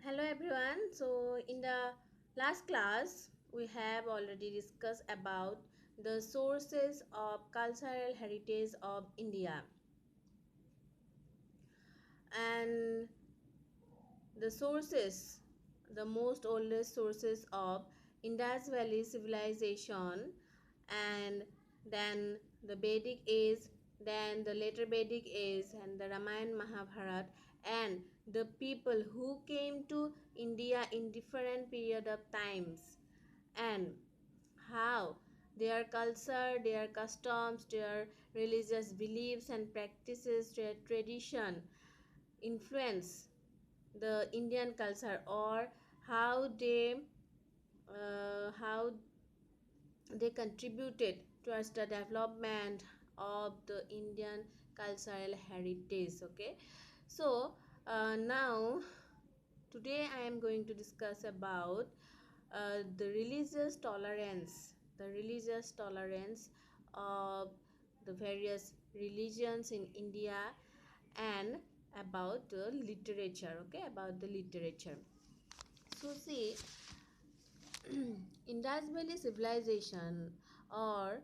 Hello everyone. So in the last class we have already discussed about the sources of cultural heritage of India, and the sources, the most oldest sources of Indus Valley civilization, and then the Vedic age, then the later Vedic age, and the Ramayana Mahabharata, and the people who came to India in different period of times, and how their culture, their customs, their religious beliefs and practices, their tradition influence the Indian culture, or how they contributed towards the development of the Indian cultural heritage. Okay, so now today I am going to discuss about the religious tolerance of the various religions in India, and about the literature. Okay, about the literature. So see, Indus Valley civilization, or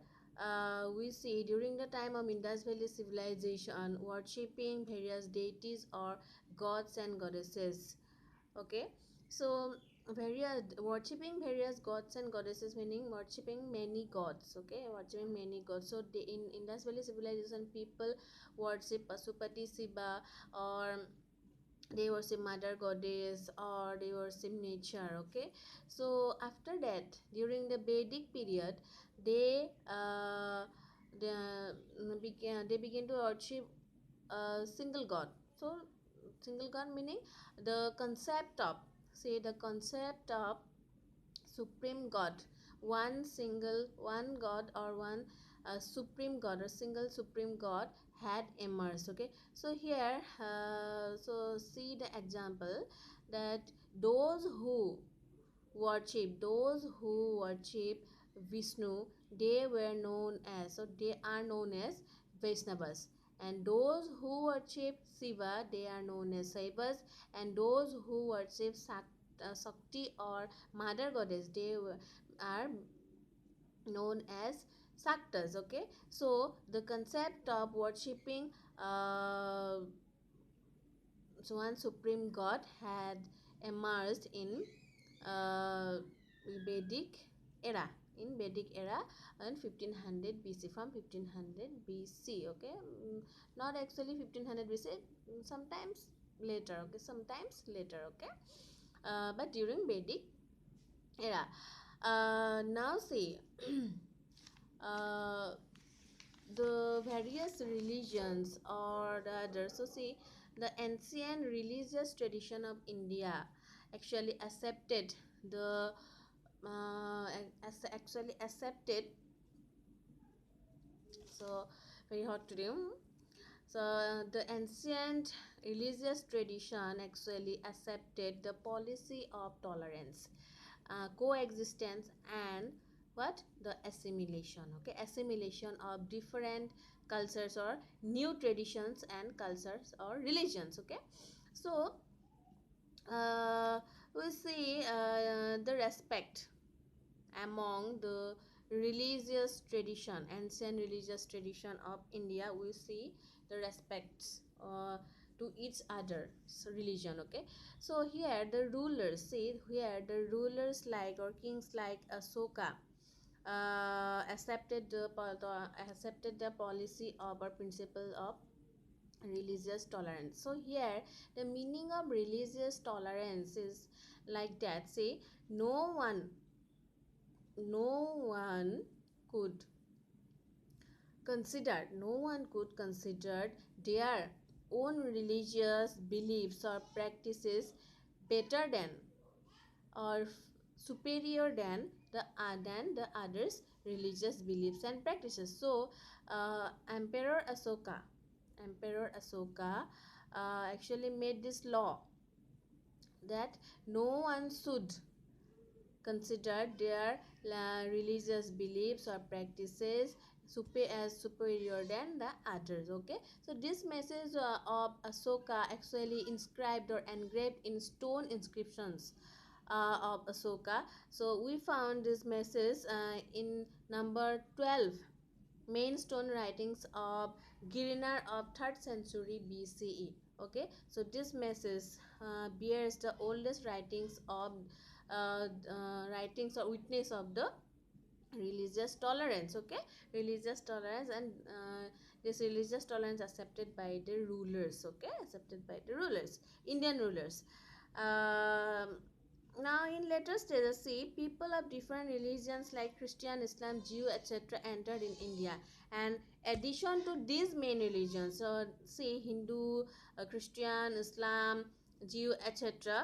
we see during the time of Indus Valley civilization, worshipping various deities or gods and goddesses. Okay, so various worshipping various gods and goddesses, meaning worshipping many gods. Okay, worshipping many gods. So they, in Indus Valley civilization, people worship Pasupati, Shiva, or they worship mother goddess, or they worship nature. Okay, so after that, during the Vedic period, they begin to worship a single god. So single god meaning the concept of, say, the concept of supreme god, one god, or one supreme god, or single supreme god had emerged. Okay, so here so see the example that those who worship Vishnu, they were known as, so they are known as Vaishnavas, and those who worship Shiva, they are known as Saivas, and those who worship Shakti or Mother Goddess, are known as Shaktas. Okay, so the concept of worshipping so one supreme god had emerged in uh, Vedic era, in 1500 BC, from 1500 BC. Okay, not actually 1500 BC, sometimes later. Okay, sometimes later. Okay, but during Vedic era. Now see, uh, the various religions or the others. So see, the ancient religious tradition of India actually accepted the actually accepted, so very hot today. So the ancient religious tradition actually accepted the policy of tolerance, coexistence, and what, the assimilation. Okay, assimilation of different cultures or new traditions and cultures or religions. Okay, so we see the respect among the religious tradition, ancient religious tradition of India. We see the respects to each other's religion. Okay, so here the rulers, see here the rulers like, or kings like Ashoka accepted the policy of, or principle of religious tolerance. So here the meaning of religious tolerance is like that. Say, no one could consider their own religious beliefs or practices better than, or superior than the others religious beliefs and practices. So Emperor Asoka actually made this law that no one should consider their religious beliefs or practices as superior than the others. Okay, so this message of Ashoka actually inscribed or engraved in stone inscriptions of Ashoka. So we found this message in number 12 main stone writings of Girinar of 3rd century BCE. Okay, so this message bears the oldest writings or witness of the religious tolerance. Okay, religious tolerance, and this religious tolerance accepted by the rulers. Okay, accepted by the rulers, Indian rulers. um, Now in later stages, see, people of different religions like Christian, Islam, Jew, etc. entered in India, and addition to these main religions, so see, Hindu, Christian, Islam, Jew, etc.,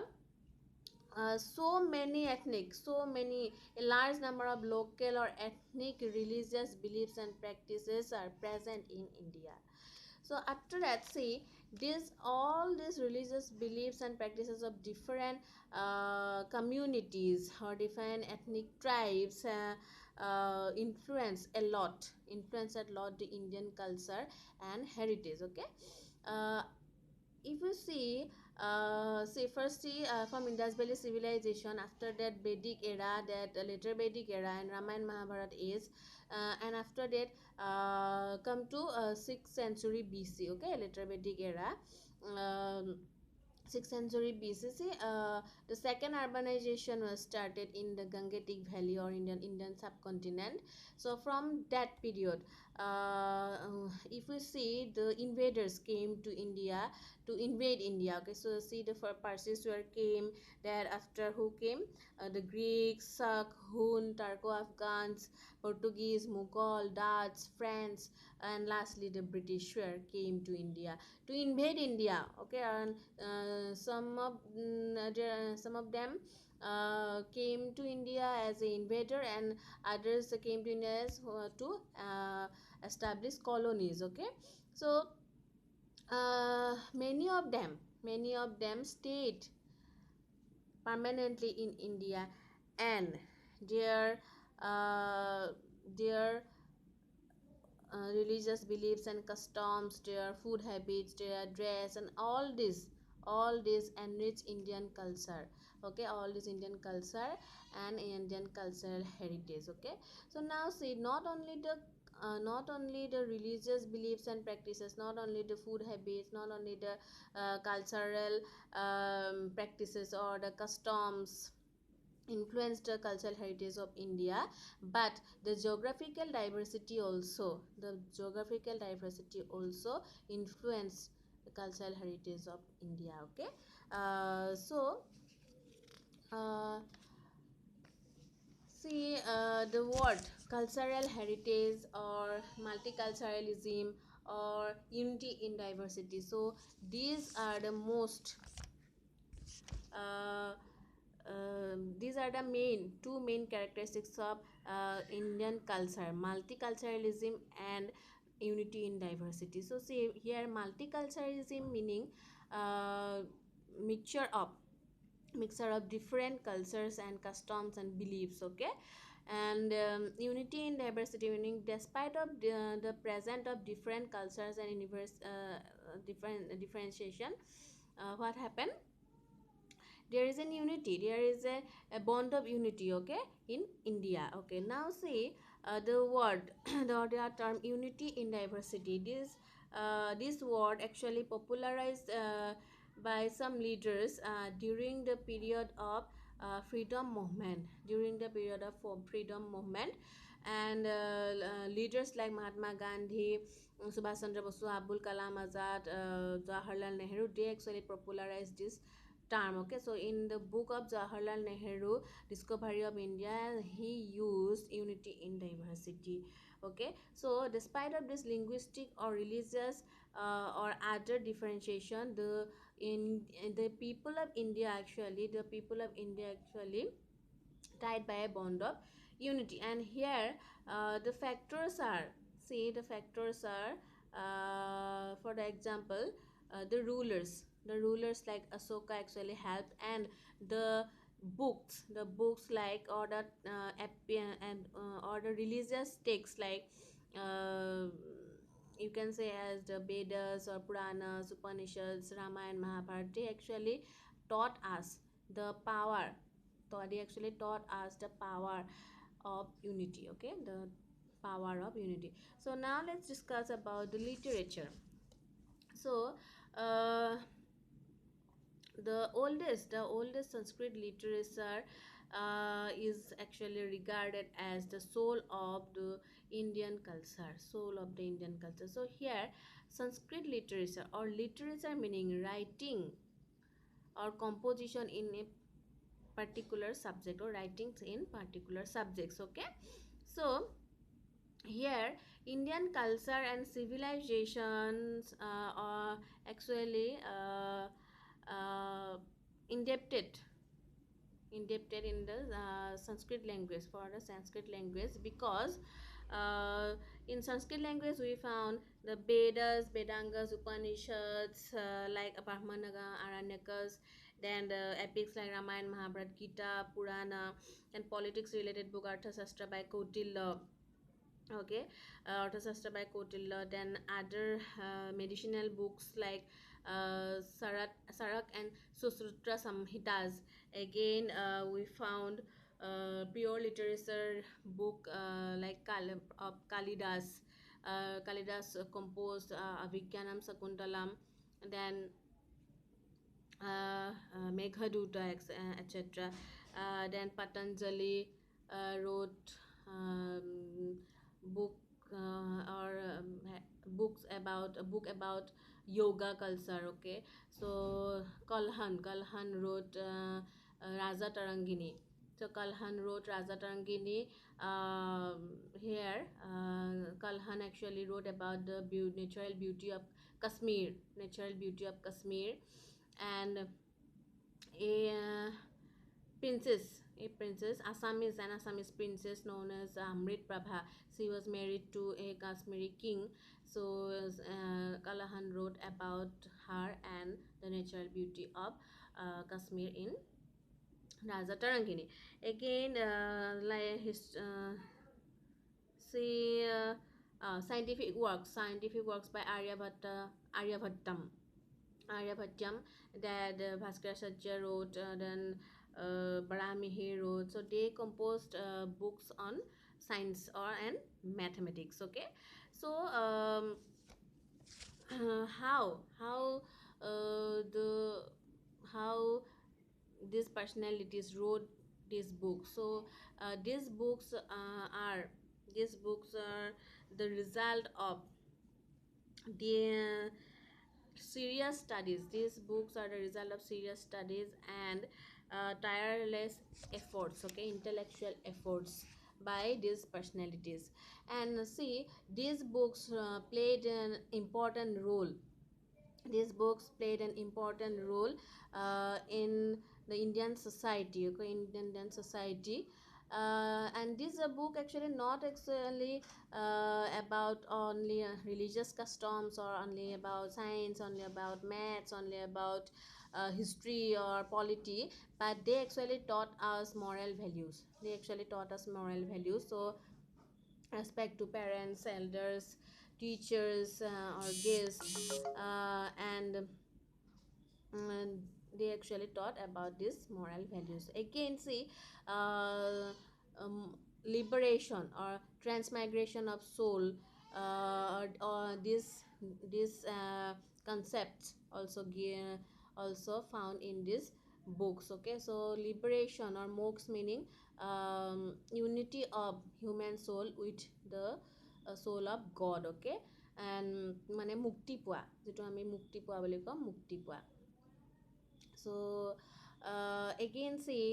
so many ethnic, so many, a large number of local or ethnic religious beliefs and practices are present in India. So after that, see, this all these religious beliefs and practices of different communities or different ethnic tribes influence a lot the Indian culture and heritage. Okay, uh, if you see, first see, from Indus Valley civilization, after that Vedic era, that later Vedic era and Ramayana Mahabharata age, and after that come to 6th century BC. Okay, later Vedic era, 6th century BCC, the second urbanization was started in the Gangetic Valley or Indian subcontinent. So from that period, if we see, the invaders came to India to invade India. Okay, so see, the Parsis were came. Thereafter, who came? The Greeks, Sak, Hun, Turco-Afghans, Portuguese, Mughal, Dutch, French, and lastly the British were came to India to invade India. Okay, and some of them came to India as an invader, and others came to India as, to establish colonies. Okay, so many of them stayed permanently in India, and their uh, their religious beliefs and customs, their food habits, their dress, and all this enrich Indian culture. Okay, all this Indian culture and Indian cultural heritage. Okay, so now see, not only the religious beliefs and practices, not only the food habits, not only the cultural practices or the customs influenced the cultural heritage of India, but the geographical diversity also influenced the cultural heritage of India. Okay, so uh, see, the word cultural heritage or multiculturalism or unity in diversity, so these are the most uh, these are the two main characteristics of Indian culture: multiculturalism and unity in diversity. So see here, multiculturalism meaning uh, mixture of different cultures and customs and beliefs. Okay, and unity in diversity meaning despite of the present of different cultures and different differentiation, what happened, there is an unity, there is a bond of unity. Okay, in India. Okay, now see, the word the term unity in diversity, this word actually popularized by some leaders during the period of freedom movement, and leaders like Mahatma Gandhi, Subhash Chandra Bosu, Abdul Kalam Azad, Jawaharlal Nehru, they actually popularized this term. Okay, so in the book of Jawaharlal Nehru, Discovery of India, he used unity in diversity. Okay, so despite of this linguistic or religious or other differentiation, in the people of India actually, tied by a bond of unity. And here the factors are, for the example, the rulers like Ashoka actually helped, and the books like, or the or the religious texts like uh, you can say as the Vedas or Puranas, Upanishads, Ramayana, Mahabharata, they actually taught us the power. So they actually taught us the power of unity. Okay, the power of unity. So now let's discuss about the literature. So uh, the oldest Sanskrit literature is actually regarded as the soul of the Indian culture. Soul of the Indian culture. So here, Sanskrit literature or literature meaning writing or composition in a particular subject or writings in particular subjects. Okay, so here Indian culture and civilizations are actually indebted indebted in the Sanskrit language, for the Sanskrit language, because uh, in Sanskrit language we found the Vedas, Vedangas, Upanishads like Brahmanaga, Aranyakas, then the epics like Ramayana, Mahabharata, Gita, Purana, and politics related book Arthashastra by Kautilya. Okay, Arthashastra by Kautilya, then other medicinal books like Sarak and Sushruta Samhitas. Again, we found pure literature book like Kalidas. Kalidas composed Abhigyanam Sakuntalam, then Meghaduta, etc. Then Patanjali wrote book or books about a book about yoga culture. Okay, so Kalhan wrote Raja Tarangini. So Kalhan wrote Raja Tarangini. Here Kalhan actually wrote about the natural beauty of Kashmir, and a princess, an Assamese princess known as Amrit Prabha. She was married to a Kashmiri king. So Kalahan wrote about her and the natural beauty of Kashmir in Raja Tarangini. Again, like his see scientific works by Aryabhattam, that Bhaskaracharya wrote, then Baramihi wrote. So they composed books on science or and mathematics. Okay, so how the how these personalities wrote these books. So these books are the result of the serious studies. These books are the result of serious studies and tireless efforts. Okay, intellectual efforts by these personalities. And see, these books played an important role. These books played an important role in the Indian society. Okay, in Indian society. And this book actually not actually about only religious customs or only about science, only about maths, only about history or polity, but they actually taught us moral values. So respect to parents, elders, teachers, or guests, and they actually taught about these moral values. Again, see, uh, um, liberation or transmigration of soul, or this concepts also found in these books. Okay, so liberation or moksha meaning unity of human soul with the soul of God. Okay, and মানে মুক্তি পোৱা, যিটো আমি মুক্তি পোৱা বুলি কওঁ, মুক্তি পোৱা. So again, see,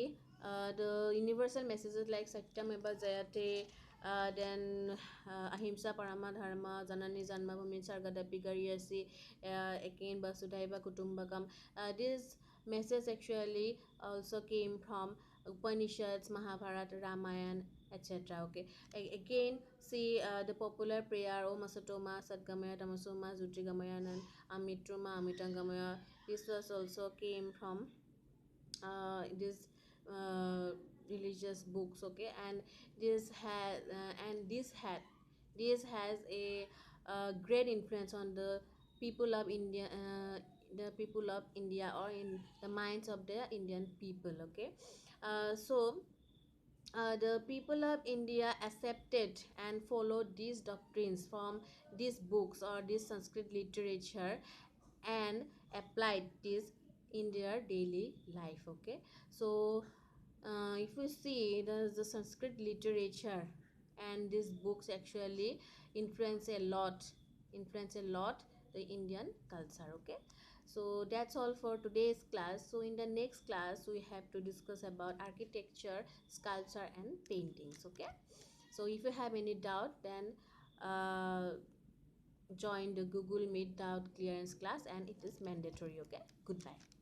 the universal messages like Satyam Eva Jayate, then Ahimsa Parama Dharma, Janani Janmabhumi Sargadapi Gariyasi, again Vasudhaiva Kutumbakam. This message actually also came from Upanishads, Mahabharata, Ramayana, etc. Okay. Again, see the popular prayer Om Asatoma Sadgamaya Tamasoma Zutrigamaya and Amitruma Amitangamaya. This was also came from this religious books. Okay, and this had This has a great influence on the people of India, the people of India, or in the minds of the Indian people. Okay, so the people of India accepted and followed these doctrines from these books or this Sanskrit literature and applied this in their daily life. Okay, so if we see the Sanskrit literature and these books actually influence a lot, influence a lot the Indian culture. Okay, so that's all for today's class. So in the next class we have to discuss about architecture, sculpture and paintings. Okay, so if you have any doubt, then join the Google Meet doubt clearance class, and it is mandatory. Okay, goodbye.